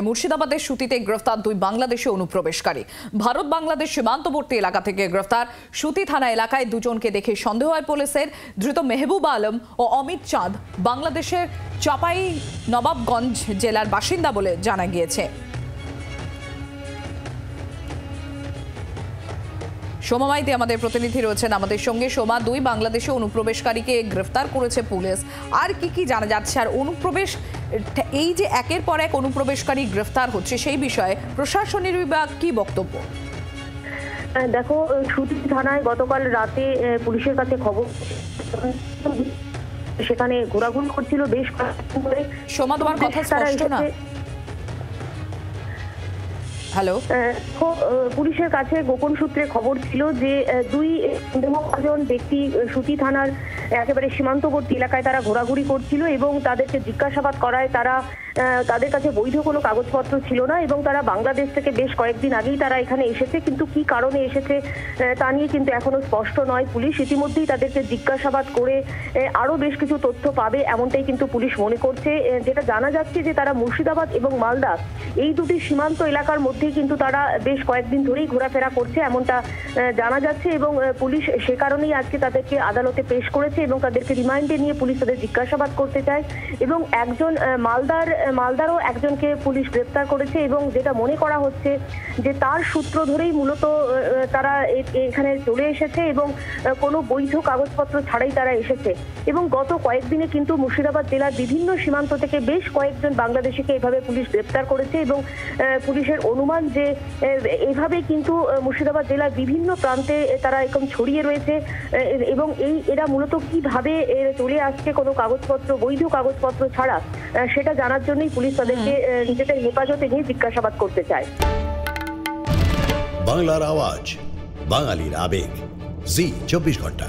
মুর্শিদাবাদের সুতিতে গ্রেফতার দুই বাংলাদেশি অনুপ্রবেশকারী। ভারত বাংলাদেশ সীমান্তবর্তী এলাকা থেকে গ্রেফতার। সুতি থানা এলাকায় দুজনকে দেখে সন্দেহ হয় পুলিশের। ধৃত মেহবুব আলম ও অমিত চাঁদ বাংলাদেশের চাপাই নবাবগঞ্জ জেলার বাসিন্দা বলে জানা গিয়েছে। সোমা মাইতি আমাদের প্রতিনিধি রয়েছেন আমাদের সঙ্গে। সোমা, দুই বাংলাদেশি অনুপ্রবেশকারীকে গ্রেফতার করেছে পুলিশ, আর কি জানা যাচ্ছে? আর অনুপ্রবেশ, এই যে একের পর এক অনুপ্রবেশকারী গ্রেফতার হচ্ছে, সেই বিষয়ে প্রশাসনের বিভাগ কি বক্তব্য? দেখো, সুতি থানায় গতকাল রাতে পুলিশের কাছে খবর, সেখানে ঘোরাঘুরি করছিল বেশ কয়েকদিন ধরে। সোমা, তোমার কথা স্পষ্ট না। হ্যালো। পুলিশের কাছে গোপন সূত্রে খবর ছিল যে দুই সন্দেহভাজন ব্যক্তি সুতি থানার একেবারে সীমান্তবর্তী এলাকায় তারা ঘোরাঘুরি করছিল এবং তাদেরকে জিজ্ঞাসাবাদ করায় তাদের কাছে বৈধ কোনো কাগজপত্র ছিল না এবং তারা বাংলাদেশ থেকে বেশ কয়েকদিন আগেই তারা এখানে এসেছে, কিন্তু কি কারণে এসেছে তা নিয়ে কিন্তু এখনো স্পষ্ট নয়। পুলিশ ইতিমধ্যেই তাদেরকে জিজ্ঞাসাবাদ করে আরো বেশ কিছু তথ্য পাবে, এমনটাই কিন্তু পুলিশ মনে করছে। যেটা জানা যাচ্ছে যে তারা মুর্শিদাবাদ এবং মালদা এই দুটি সীমান্ত এলাকার মধ্যেই কিন্তু তারা বেশ কয়েকদিন ধরেই ঘোরাফেরা করছে, এমনটা জানা যাচ্ছে এবং পুলিশ সে কারণেই আজকে তাদেরকে আদালতে পেশ করেছে এবং তাদেরকে রিমান্ডে নিয়ে পুলিশ তাদের জিজ্ঞাসাবাদ করতে চায়। এবং একজন মালদারও একজনকে পুলিশ গ্রেপ্তার করেছে এবং যেটা মনে করা হচ্ছে যে তার সূত্র ধরেই মূলত তারা এখানে চলে এসেছে এবং কোনো বৈধ কাগজপত্র ছাড়াই তারা এসেছে। এবং গত কয়েকদিনে কিন্তু মুর্শিদাবাদ জেলার বিভিন্ন সীমান্ত থেকে বেশ কয়েকজন বাংলাদেশিকে এভাবে পুলিশ গ্রেপ্তার করেছে এবং পুলিশের অনুমান যে এভাবে কিন্তু মুর্শিদাবাদ জেলার বিভিন্ন প্রান্তে তারা এরকম ছড়িয়ে রয়েছে এবং এরা মূলত কিভাবে চলে আসছে কোনো কাগজপত্র, বৈধ কাগজপত্র ছাড়া, সেটা জানার জন্যই পুলিশ তাদেরকে নিজেদের হেফাজতে নিয়ে জিজ্ঞাসাবাদ করতে চায়। বাংলার আওয়াজ, বাঙালির আবেগ, জি 24 ঘন্টা।